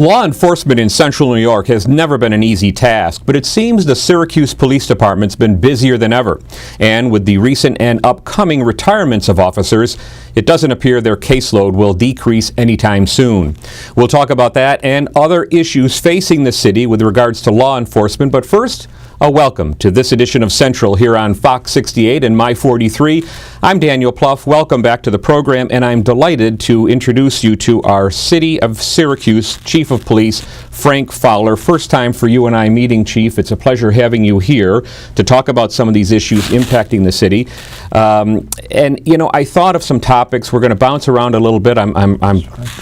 Law enforcement in central New York has never been an easy task, but it seems the Syracuse Police Department's been busier than ever. And with the recent and upcoming retirements of officers, it doesn't appear their caseload will decrease anytime soon. We'll talk about that and other issues facing the city with regards to law enforcement, but first, a welcome to this edition of Central here on Fox 68 and My 43. I'm Daniel Pluff. Welcome back to the program, and I'm delighted to introduce you to our City of Syracuse Chief of Police, Frank Fowler. First time for you and I meeting, Chief. It's a pleasure having you here to talk about some of these issues impacting the city. And, you know, I thought of some topics. We're going to bounce around a little bit. I'm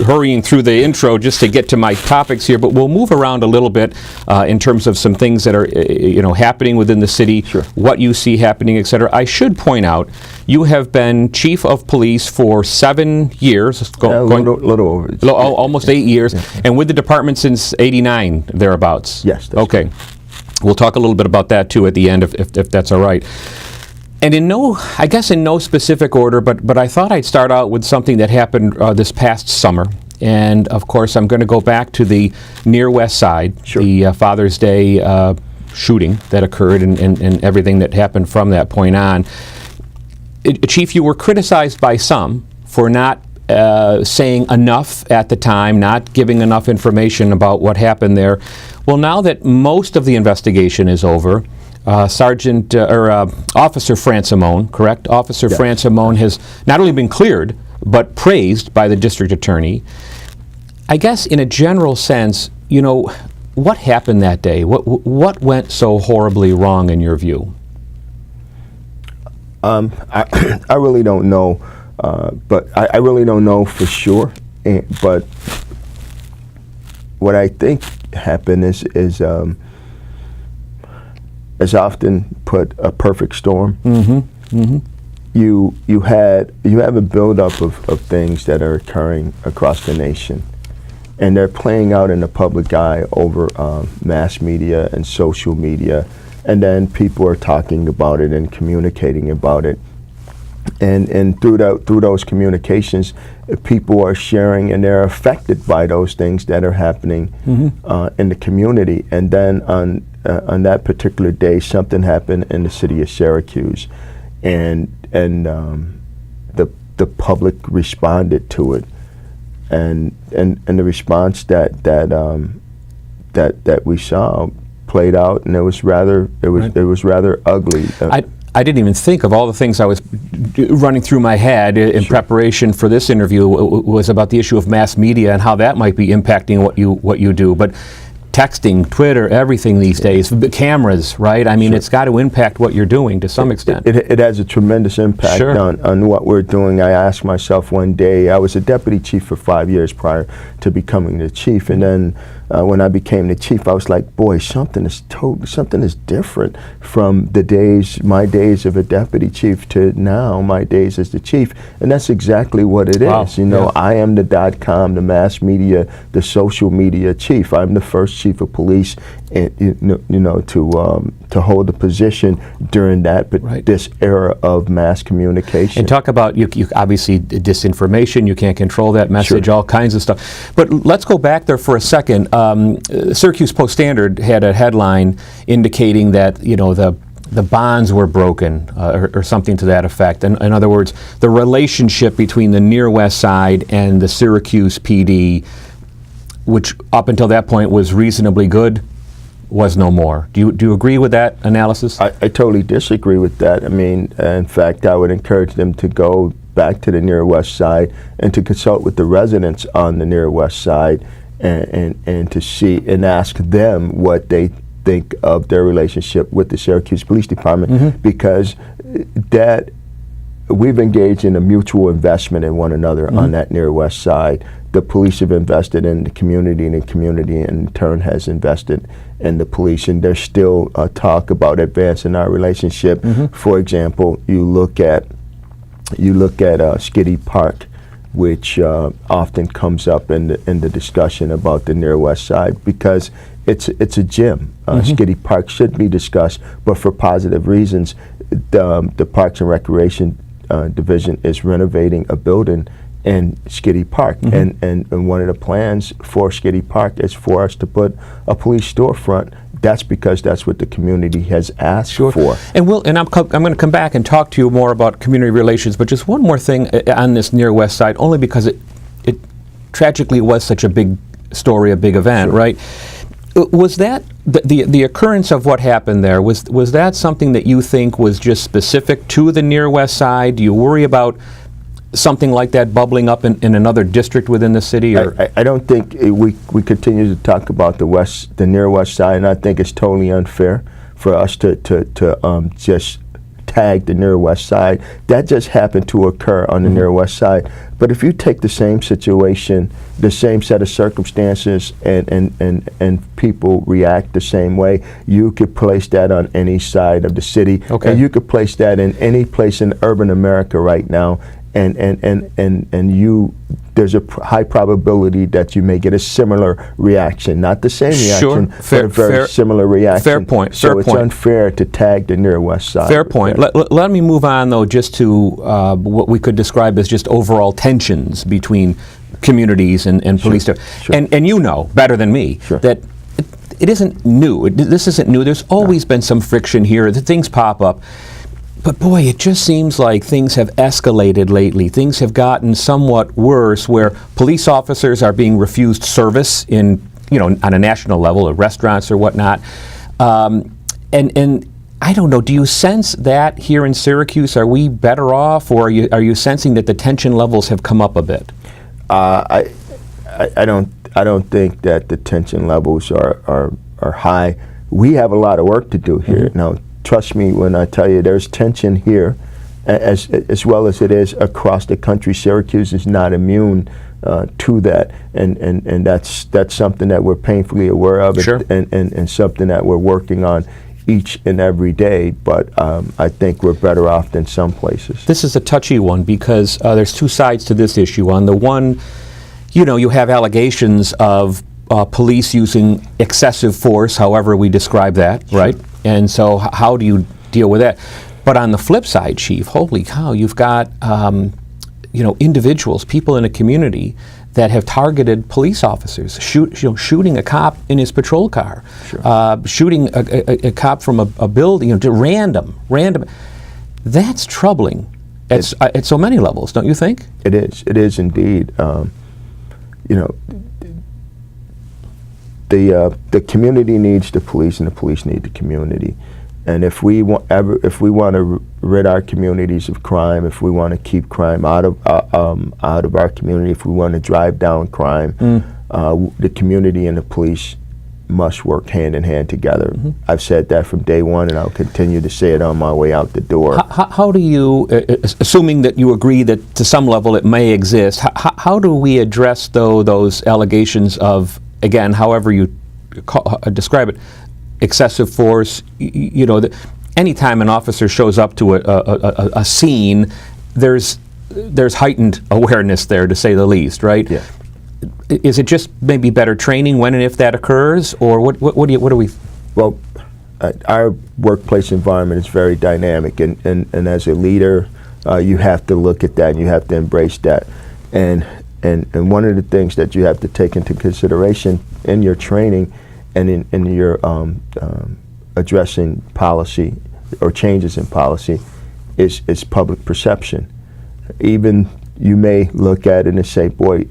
hurrying through the intro just to get to my topics here, but we'll move around a little bit in terms of some things that are, happening within the city, Sure. What you see happening, etc. I should point out, you have been chief of police for 7 years, little over. Almost 8 years, and with the department since '89, thereabouts. Yes. That's okay. Correct. We'll talk a little bit about that too at the end, if that's all right. And in no specific order, but I thought I'd start out with something that happened this past summer. And of course, I'm going to go back to the near West Side, Sure. the Father's Day shooting that occurred and everything that happened from that point on. Chief, you were criticized by some for not saying enough at the time, not giving enough information about what happened there. Well, now that most of the investigation is over, Officer Francimone, correct? Officer Yes. Francimone has not only been cleared, but praised by the district attorney. I guess in a general sense, what happened that day? What went so horribly wrong in your view? I really don't know, but I really don't know for sure. But what I think happened is often put a perfect storm. Mm-hmm. Mm-hmm. You have a buildup of things that are occurring across the nation, and they're playing out in the public eye over mass media and social media, and then people are talking about it and communicating about it, and through those communications, people are sharing and they're affected by those things that are happening in the community. And then on that particular day, something happened in the city of Syracuse, and the public responded to it. And the response that we saw played out, and it was rather ugly. I didn't even think of all the things I was running through my head in Sure. preparation for this interview was about the issue of mass media and how that might be impacting what you do. But texting, Twitter, everything these days, the cameras, right? I mean, Sure. It's got to impact what you're doing to some extent. It has a tremendous impact Sure. on what we're doing. I asked myself one day, I was a deputy chief for 5 years prior to becoming the chief, and then when I became the chief, I was like, boy, something is different from my days of a deputy chief to now my days as the chief, and that's exactly what it Wow. is. Yeah. I am the .com, the mass media, the social media chief. I'm the first chief of police, to hold the position during this era of mass communication. And talk about, you obviously disinformation, you can't control that message, Sure. all kinds of stuff. But let's go back there for a second. Syracuse Post-Standard had a headline indicating that, the bonds were broken, or something to that effect. In other words, the relationship between the near West Side and the Syracuse PD, which up until that point was reasonably good, was no more. Do you agree with that analysis? I totally disagree with that. I mean, in fact, I would encourage them to go back to the near West Side and to consult with the residents on the near West Side and to see and ask them what they think of their relationship with the Syracuse Police Department, because that we've engaged in a mutual investment in one another on that near West Side. The police have invested in the community, and the community in turn has invested in the police, and there's still talk about advancing our relationship. For example, you look at Skiddy Park, which often comes up in the discussion about the near West Side, because it's a gym. Skiddy Park should be discussed, but for positive reasons. The Parks and Recreation Division is renovating a building in Skiddy Park. And one of the plans for Skiddy Park is for us to put a police storefront. That's because that's what the community has asked for. And I'm going to come back and talk to you more about community relations, but just one more thing on this near West Side, only because it tragically was such a big story, a big event, right? Was that the occurrence of what happened there? Was that something that you think was just specific to the near West Side? Do you worry about something like that bubbling up in another district within the city? Or? I don't think we continue to talk about the near West Side, and I think it's totally unfair for us to just tag the near West Side. That just happened to occur on the near West Side. But if you take the same situation, the same set of circumstances, and people react the same way, you could place that on any side of the city. Okay. And you could place that in any place in urban America right now. And you, there's a high probability that you may get a similar reaction, not the same reaction, but a very similar reaction. Fair point. So it's unfair to tag the near West Side. Fair point. Let me move on, though, just to what we could describe as just overall tensions between communities and police. And you know better than me that it isn't new. This isn't new. There's always been some friction here. Things pop up. But boy, it just seems like things have escalated lately. Things have gotten somewhat worse, where police officers are being refused service in, on a national level, at restaurants or whatnot. And I don't know. Do you sense that here in Syracuse? Are we better off, or are you sensing that the tension levels have come up a bit? I don't think that the tension levels are high. We have a lot of work to do here now. Trust me when I tell you there's tension here, as well as it is across the country. Syracuse is not immune to that, and that's something that we're painfully aware of, and something that we're working on each and every day. But I think we're better off than some places. This is a touchy one because there's two sides to this issue. On the one, you have allegations of police using excessive force, however we describe that, right? And so how do you deal with that? But on the flip side, Chief, holy cow, you've got individuals, people in a community that have targeted police officers, shooting a cop in his patrol car, shooting a cop from a building, random. That's troubling at so many levels, don't you think? It is indeed. The community needs the police, and the police need the community. And if we want to rid our communities of crime, if we want to keep crime out of our community, if we want to drive down crime, the community and the police must work hand in hand together. I've said that from day one, and I'll continue to say it on my way out the door. How do you, assuming that you agree that to some level it may exist, how do we address those allegations of, again, however you describe it, excessive force? Anytime an officer shows up to a scene, there's heightened awareness there, to say the least, right? Yeah. Is it just maybe better training when and if that occurs, or what do we? Well, our workplace environment is very dynamic, and as a leader, you have to look at that and you have to embrace that. And one of the things that you have to take into consideration in your training and in your addressing policy or changes in policy is public perception. Even you may look at it and say, boy,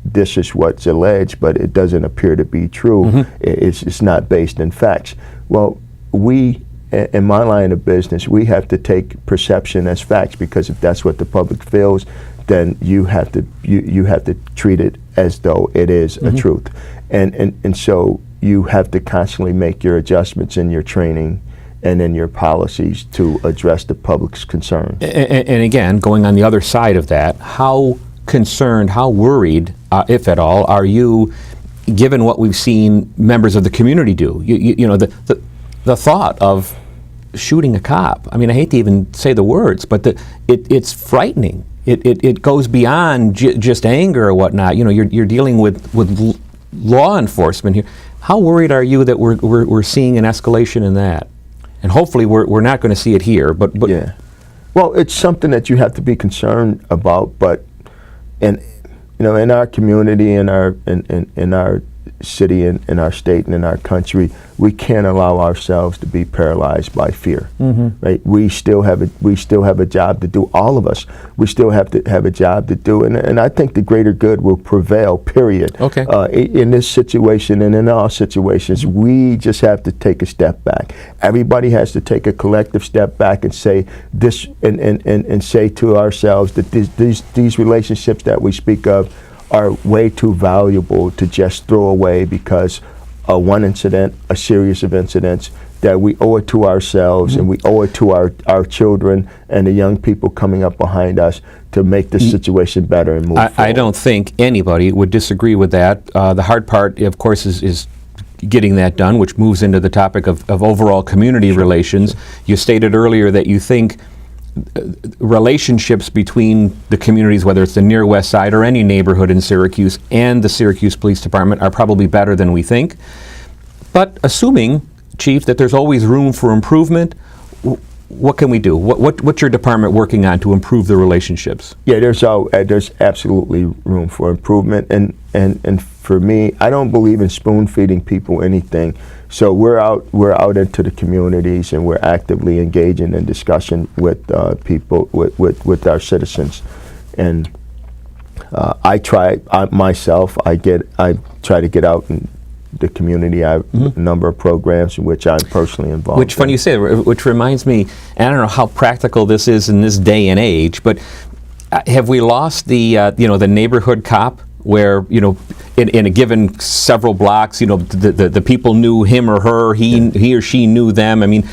this is what's alleged, but it doesn't appear to be true. It's not based in facts. Well, we, in my line of business, we have to take perception as facts, because if that's what the public feels, then you have to treat it as though it is a truth. And so you have to constantly make your adjustments in your training and in your policies to address the public's concerns. And again, going on the other side of that, how concerned, how worried, if at all, are you, given what we've seen members of the community do? The thought of shooting a cop. I mean, I hate to even say the words, but it's frightening. It goes beyond just anger or whatnot. You're dealing with law enforcement here. How worried are you that we're seeing an escalation in that? And hopefully we're not going to see it here. But yeah, well, it's something that you have to be concerned about. But and in our community, in our city, in our state, and in our country, we can't allow ourselves to be paralyzed by fear. Right? We still have a job to do. All of us, we still have to have a job to do, and I think the greater good will prevail. Period. Okay. In this situation and in all situations, we just have to take a step back. Everybody has to take a collective step back and say this, and say to ourselves that these relationships that we speak of are way too valuable to just throw away because of one incident, a series of incidents, that we owe it to ourselves and we owe it to our children and the young people coming up behind us to make this situation better and move forward. I don't think anybody would disagree with that. The hard part, of course, is getting that done, which moves into the topic of overall community relations. You stated earlier that you think relationships between the communities, whether it's the near west side or any neighborhood in Syracuse, and the Syracuse Police Department are probably better than we think. But assuming, Chief, that there's always room for improvement, what can we do? What's your department working on to improve the relationships? Yeah, there's absolutely room for improvement, and for me, I don't believe in spoon feeding people anything. So we're out into the communities, and we're actively engaging in discussion with people, with our citizens, and I try to get out in the community. I have a number of programs in which I'm personally involved. Which, funny you say, which reminds me, and I don't know how practical this is in this day and age, but have we lost the the neighborhood cop, where in a given several blocks, the people knew him or her, he or she knew them. I mean,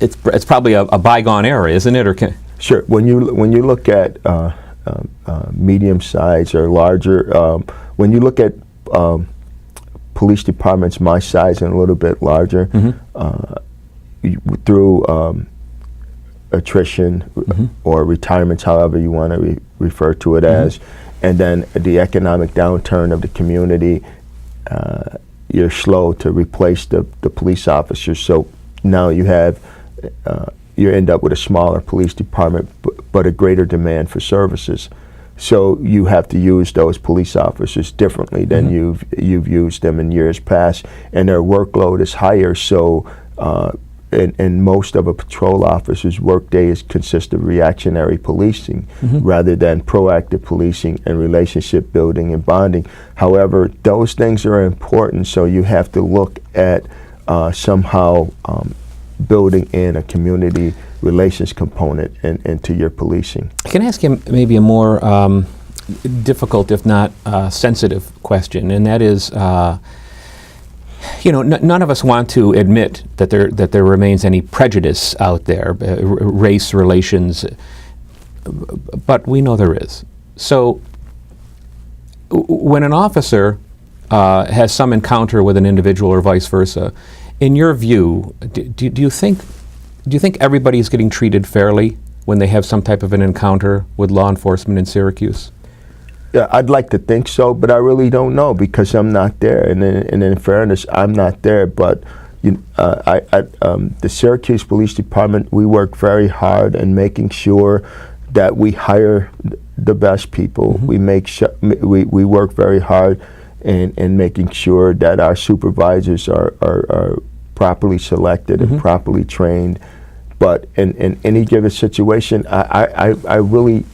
it's probably a bygone era, isn't it? Or sure. When you look at medium size or larger, when you look at police departments my size and a little bit larger, through attrition or retirements, however you want to refer to it as, and then the economic downturn of the community, you're slow to replace the police officers. So now you end up with a smaller police department, but a greater demand for services. So you have to use those police officers differently than you've used them in years past, and their workload is higher. So, and most of a patrol officer's workday consists of reactionary policing rather than proactive policing and relationship building and bonding. However, those things are important, so you have to look at somehow building in a community relations component into your policing. Can I ask you maybe a more difficult, if not sensitive question, and that is, none of us want to admit that there remains any prejudice out there, race relations, but we know there is. So when an officer has some encounter with an individual or vice versa, in your view, do you think everybody is getting treated fairly when they have some type of an encounter with law enforcement in Syracuse? Yeah, I'd like to think so, but I really don't know because I'm not there. And in fairness, I'm not there. But the Syracuse Police Department, we work very hard in making sure that we hire the best people. We make sure we work very hard in making sure that our supervisors are properly selected and properly trained. But in any given situation, I really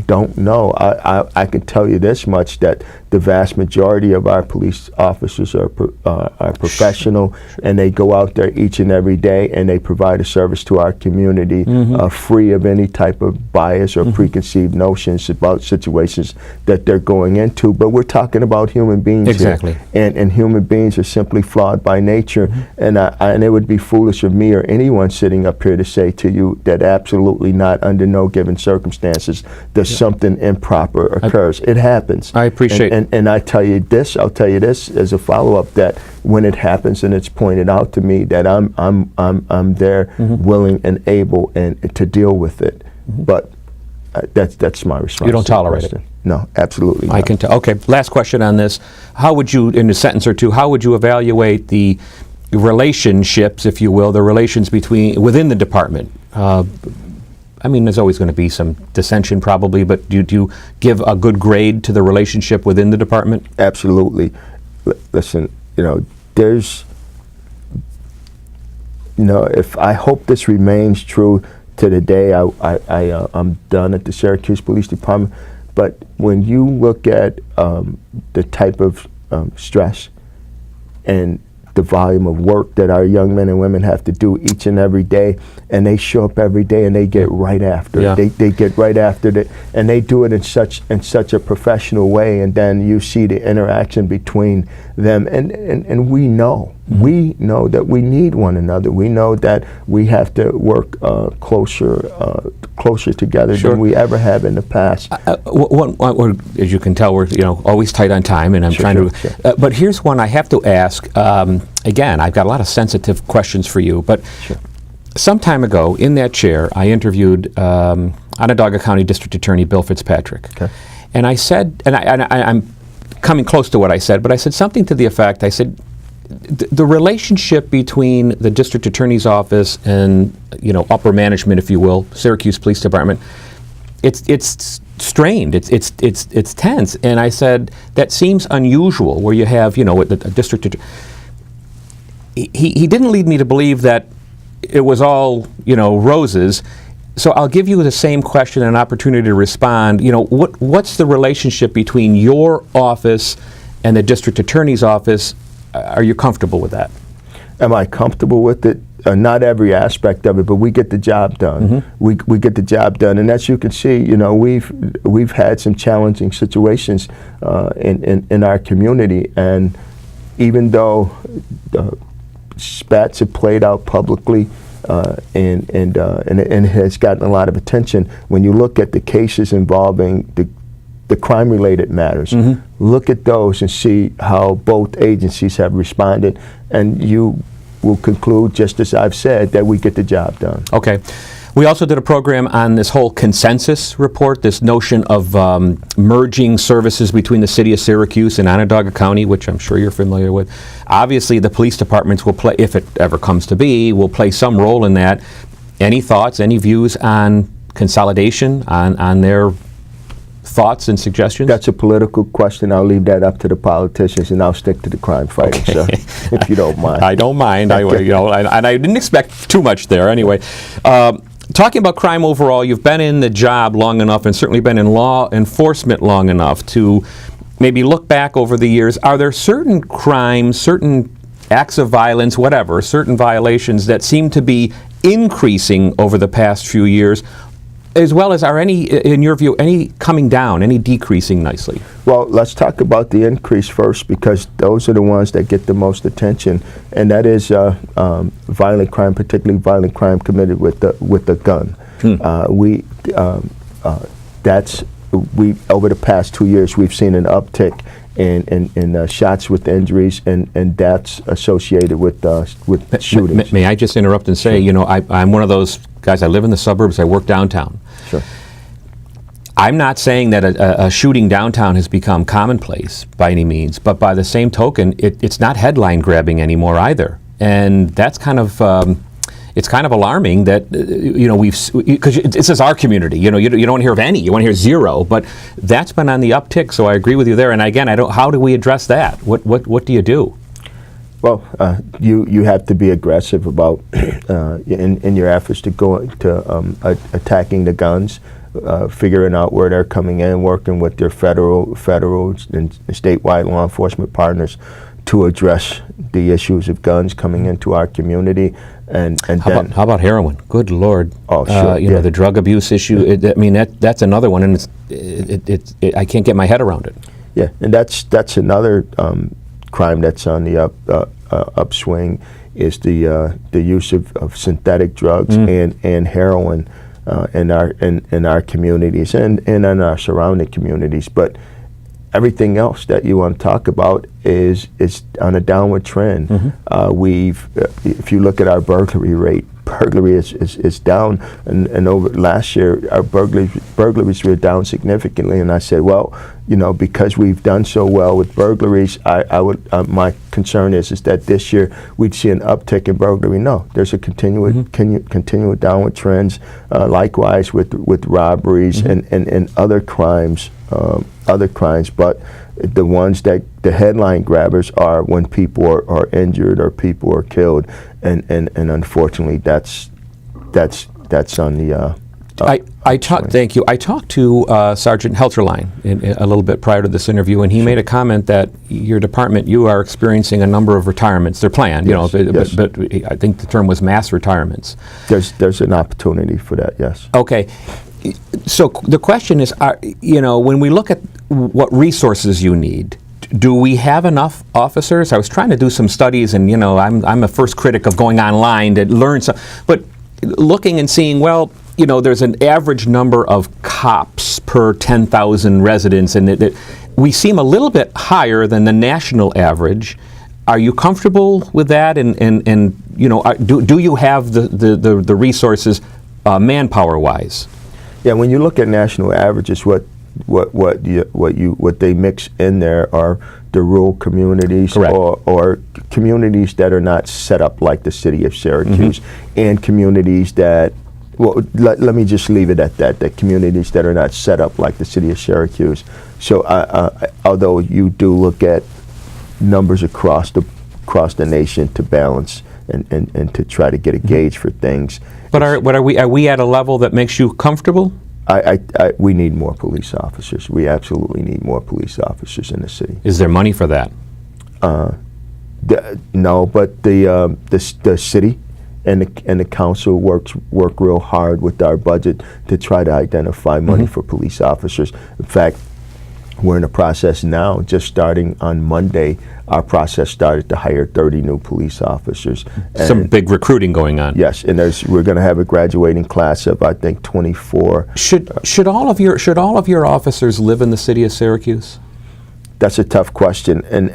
don't know. I can tell you this much, that the vast majority of our police officers are professional, and they go out there each and every day and they provide a service to our community free of any type of bias or preconceived notions about situations that they're going into. But we're talking about human beings here, and human beings are simply flawed by nature, and it would be foolish of me or anyone sitting up here to say to you that absolutely not, under no given circumstances, does something improper occurs. It happens. I appreciate and I'll tell you this as a follow-up, that when it happens and it's pointed out to me, that I'm there, willing and able and to deal with it. But that's my response. You don't tolerate it? No, absolutely not. I can tell. Okay, last question on this. How would you, in a sentence or two, how would you evaluate the relationships, if you will, the relations within the department? I mean, there's always going to be some dissension probably, but do you give a good grade to the relationship within the department? Absolutely. Listen, there's, if I hope this remains true to the day I'm done at the Syracuse Police Department, but when you look at the type of stress and the volume of work that our young men and women have to do each and every day, and they show up every day and they get right after it. They get right after it, and they do it in such a professional way, and then you see the interaction between them, and we know that we need one another. We know that we have to work closer together than we ever have in the past. As you can tell, we're always tight on time, and I'm trying to. But here's one I have to ask. Again, I've got a lot of sensitive questions for you, but some time ago in that chair, I interviewed Onondaga County District Attorney Bill Fitzpatrick, and I said, and I'm coming close to what I said, but I said something to the effect. I said, the relationship between the district attorney's office and upper management, if you will, Syracuse Police Department, it's strained, it's tense, and I said that seems unusual where you have a district. He didn't lead me to believe that it was all roses. So I'll give you the same question and an opportunity to respond. What's the relationship between your office and the district attorney's office? Are you comfortable with that? Am I comfortable with it? Not every aspect of it, but we get the job done. We get the job done, and as you can see, we've had some challenging situations in our community, and even though spats have played out publicly and it has gotten a lot of attention, when you look at the cases involving the crime-related matters, look at those and see how both agencies have responded, and you will conclude, just as I've said, that we get the job done. Okay. We also did a program on this whole consensus report, this notion of merging services between the city of Syracuse and Onondaga County, which I'm sure you're familiar with. Obviously, the police departments will play, if it ever comes to be, will play some role in that. Any thoughts, any views on consolidation, on their thoughts and suggestions? That's a political question. I'll leave that up to the politicians, and I'll stick to the crime fighting, sir, if you don't mind. I don't mind. And I didn't expect too much there. Anyway, talking about crime overall, you've been in the job long enough, and certainly been in law enforcement long enough to maybe look back over the years. Are there certain crimes, certain acts of violence, whatever, certain violations that seem to be increasing over the past few years? As well as, are any, in your view, any coming down, any decreasing nicely? Well, let's talk about the increase first, because those are the ones that get the most attention, and that is violent crime, particularly violent crime committed with a gun. Over the past 2 years, we've seen an uptick in shots with injuries and deaths associated with shootings. May I just interrupt and say, I'm one of those guys. I live in the suburbs. I work downtown. Sure. I'm not saying that a shooting downtown has become commonplace by any means, but by the same token, it's not headline grabbing anymore either, and that's kind of. It's kind of alarming that because this is our community. You don't hear of any. You want to hear zero. But that's been on the uptick. So I agree with you there. And again, how do we address that? What do you do? Well, you have to be aggressive about in your efforts to go to attacking the guns, figuring out where they're coming in, working with their federal and statewide law enforcement partners to address the issues of guns coming into our community. And how about heroin? Good Lord! Oh, sure. The drug abuse issue. That's another one, and I can't get my head around it. Yeah, and that's another crime that's on the upswing, is the use of synthetic drugs and heroin in our communities and in our surrounding communities. But everything else that you want to talk about is on a downward trend. If you look at our burglary rate, burglary is down, and over last year our burglaries were down significantly. And I said, well, because we've done so well with burglaries, I would my concern is that this year we'd see an uptick in burglary. No, there's a continual downward trends. Likewise with robberies and other crimes. But the ones that the headline grabbers are when people are injured or people are killed, and unfortunately that's on the. Thank you. I talked to Sergeant Helterline a little bit prior to this interview, and he made a comment that your department, you are experiencing a number of retirements. They're planned, yes. But I think the term was mass retirements. There's an opportunity for that, yes. Okay. So the question is, when we look at what resources you need, do we have enough officers? I was trying to do some studies, and I'm a first critic of going online to learn some, but looking and seeing, well, there's an average number of cops per 10,000 residents, and we seem a little bit higher than the national average. Are you comfortable with that? And do you have the resources manpower-wise? Yeah, when you look at national averages, what they mix in there are the rural communities or communities that are not set up like the city of Syracuse, and communities that, well, let me just leave it at that, communities that are not set up like the city of Syracuse. So although you do look at numbers across the nation to balance and to try to get a gauge for things. But are we at a level that makes you comfortable? We need more police officers. We absolutely need more police officers in the city. Is there money for that? No, but the city and the council work real hard with our budget to try to identify money for police officers. In fact, we're in a process now, just starting on Monday, our process started to hire 30 new police officers. Some big recruiting going on. Yes, and we're going to have a graduating class of, I think, 24. Should all of your officers live in the city of Syracuse? That's a tough question, and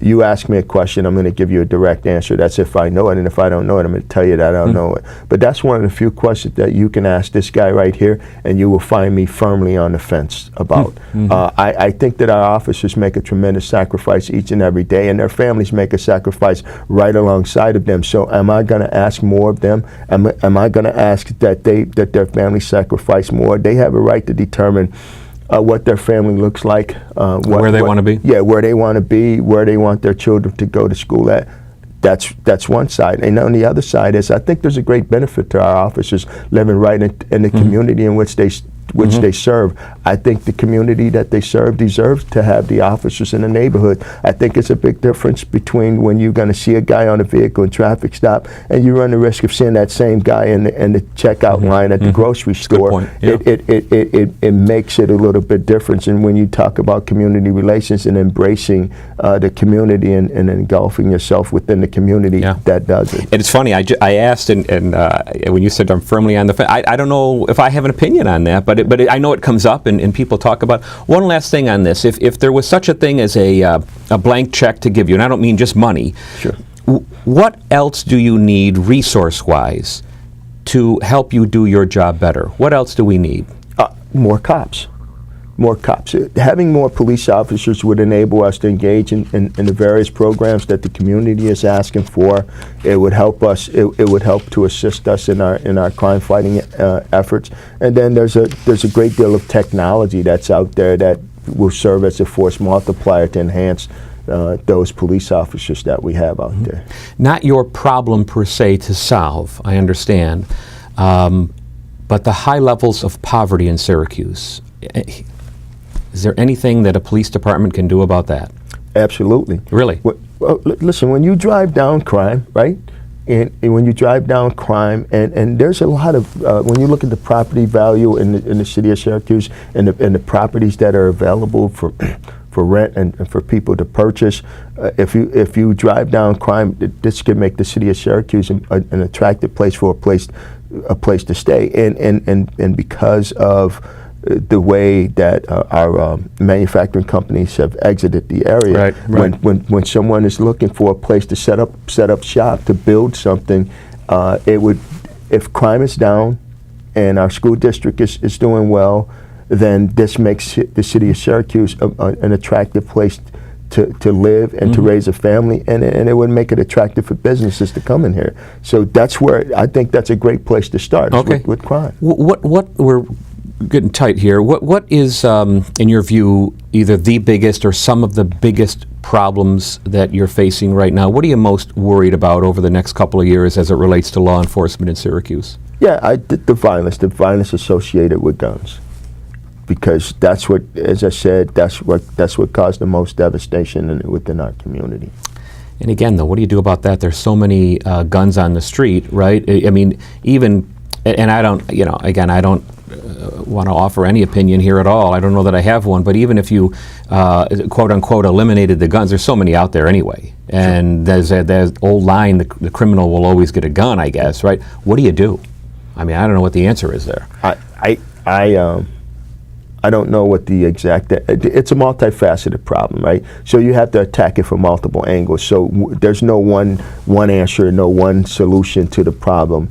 you ask me a question, I'm going to give you a direct answer. That's if I know it, and if I don't know it, I'm going to tell you that I don't know it. But that's one of the few questions that you can ask this guy right here, and you will find me firmly on the fence about. I think that our officers make a tremendous sacrifice each and every day, and their families make a sacrifice right alongside of them. So am I going to ask more of them? Am I going to ask that their families sacrifice more? They have a right to determine what their family looks like, where they want to be. Yeah, where they want to be, where they want their children to go to school at. That's one side. And on the other side is, I think there's a great benefit to our officers living right in the community in which they serve. I think the community that they serve deserves to have the officers in the neighborhood. I think it's a big difference between when you're going to see a guy on a vehicle and traffic stop, and you run the risk of seeing that same guy in the checkout line at the grocery store. Good point. Yeah. It makes it a little bit different. And when you talk about community relations and embracing the community and engulfing yourself within the community, that does it. And it's funny, I asked, and when you said I'm firmly on the fence, I don't know if I have an opinion on that, but I know it comes up and people talk about. One last thing on this, if there was such a thing as a blank check to give you, and I don't mean just money, sure. What else do you need resource-wise to help you do your job better? What else do we need? More cops. More cops. Having more police officers would enable us to engage in the various programs that the community is asking for. It would help us. It would help to assist us in our crime fighting efforts. And then there's a great deal of technology that's out there that will serve as a force multiplier to enhance those police officers that we have out there. Not your problem per se to solve, I understand, but the high levels of poverty in Syracuse. Is there anything that a police department can do about that? Absolutely. Really? Well, listen, when you drive down crime, right? And when you drive down crime, and there's a lot of, when you look at the property value in the city of Syracuse and the properties that are available for rent and for people to purchase, if you drive down crime, this can make the city of Syracuse an attractive place for a place to stay. And because of the way that our manufacturing companies have exited the area. Right. When someone is looking for a place to set up shop, to build something, it would, if crime is down and our school district is doing well, then this makes the city of Syracuse an attractive place to live and to raise a family, and it would make it attractive for businesses to come in here. So that's where I think that's a great place to start, with crime. What we're getting tight here. What is, in your view, either the biggest or some of the biggest problems that you're facing right now? What are you most worried about over the next couple of years as it relates to law enforcement in Syracuse? Yeah, the violence associated with guns, because that's what, as I said, that's what caused the most devastation within our community. And again, though, what do you do about that? There's so many guns on the street, right? I mean, even, and I don't, again, I don't want to offer any opinion here at all. I don't know that I have one, but even if you, quote unquote, eliminated the guns, there's so many out there anyway. And there's old line, the criminal will always get a gun, I guess, right? What do you do? I mean, I don't know what the answer is there. I don't know what the exact, it's a multifaceted problem, right? So you have to attack it from multiple angles. So there's no one answer, no one solution to the problem.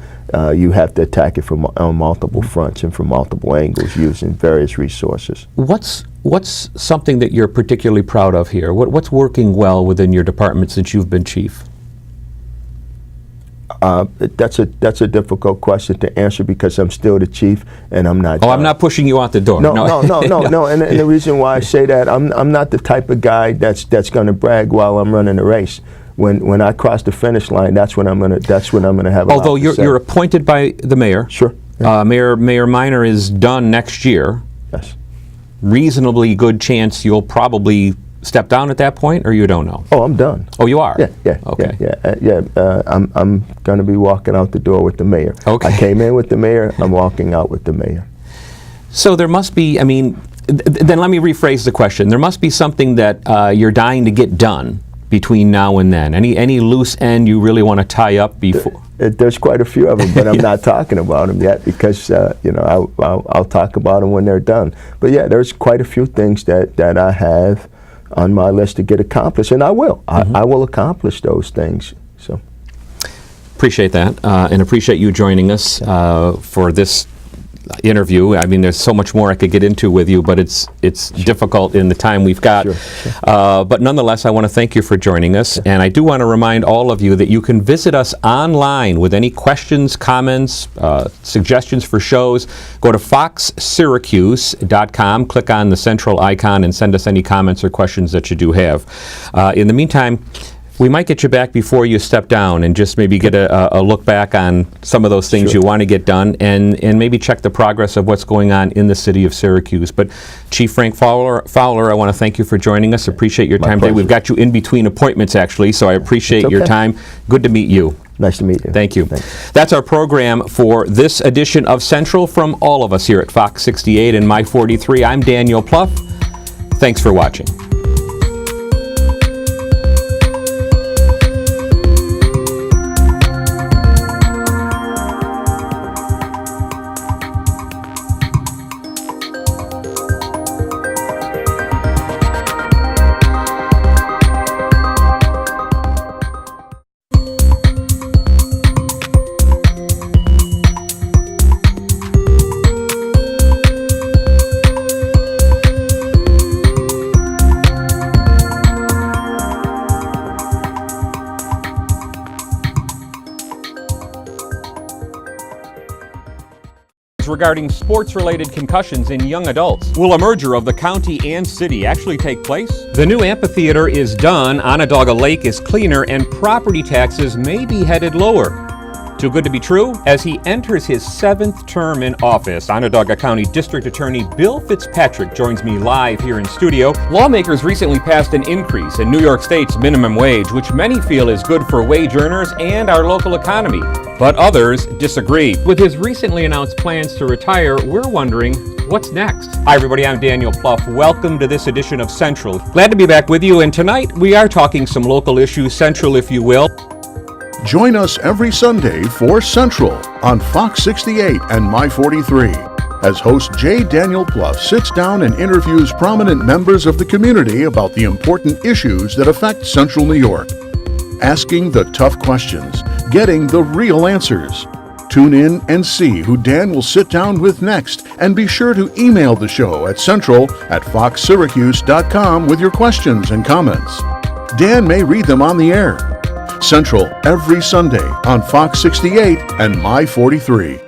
You have to attack it on multiple fronts and from multiple angles using various resources. What's something that you're particularly proud of here? What's working well within your department since you've been chief? That's a difficult question to answer because I'm still the chief and I'm not. Oh, I'm not pushing you out the door. No. And the reason why I say that, I'm not the type of guy that's going to brag while I'm running a race. When I cross the finish line, that's when I'm gonna have. Although you're appointed by the mayor. Sure. Yeah. Mayor Minor is done next year. Yes. Reasonably good chance you'll probably step down at that point, or you don't know? Oh, I'm done. Oh, you are? Yeah. Okay. I'm going to be walking out the door with the mayor. Okay. I came in with the mayor. I'm walking out with the mayor. So there must be. I mean, then let me rephrase the question. There must be something that you're dying to get done between now and then. Any loose end you really want to tie up before? There's quite a few of them, but I'm not talking about them yet because I'll talk about them when they're done. But yeah, there's quite a few things that I have on my list to get accomplished, and I will. I will accomplish those things. So appreciate that, and appreciate you joining us for this interview. I mean, there's so much more I could get into with you, but it's difficult in the time we've got. Sure. But nonetheless, I want to thank you for joining us, and I do want to remind all of you that you can visit us online with any questions, comments, suggestions for shows. Go to foxsyracuse.com, click on the central icon, and send us any comments or questions that you do have. In the meantime, we might get you back before you step down and just maybe get a look back on some of those things you want to get done and maybe check the progress of what's going on in the city of Syracuse. But Chief Frank Fowler, I want to thank you for joining us. Appreciate your time today. We've got you in between appointments, actually, so I appreciate your time. Good to meet you. Nice to meet you. Thank you. Thanks. That's our program for this edition of Central from all of us here at Fox 68 and My 43. I'm Daniel Pluff. Thanks for watching. Regarding sports-related concussions in young adults. Will a merger of the county and city actually take place? The new amphitheater is done, Onondaga Lake is cleaner, and property taxes may be headed lower. Too good to be true? As he enters his 7th term in office, Onondaga County District Attorney Bill Fitzpatrick joins me live here in studio. Lawmakers recently passed an increase in New York State's minimum wage, which many feel is good for wage earners and our local economy. But others disagree. With his recently announced plans to retire, we're wondering, what's next? Hi everybody, I'm Daniel Pluff. Welcome to this edition of Central. Glad to be back with you, and tonight we are talking some local issues, Central if you will. Join us every Sunday for Central on Fox 68 and My 43 as host J. Daniel Pluff sits down and interviews prominent members of the community about the important issues that affect Central New York. Asking the tough questions, getting the real answers. Tune in and see who Dan will sit down with next, and be sure to email the show at central@foxsyracuse.com with your questions and comments. Dan may read them on the air. Central every Sunday on Fox 68 and My 43.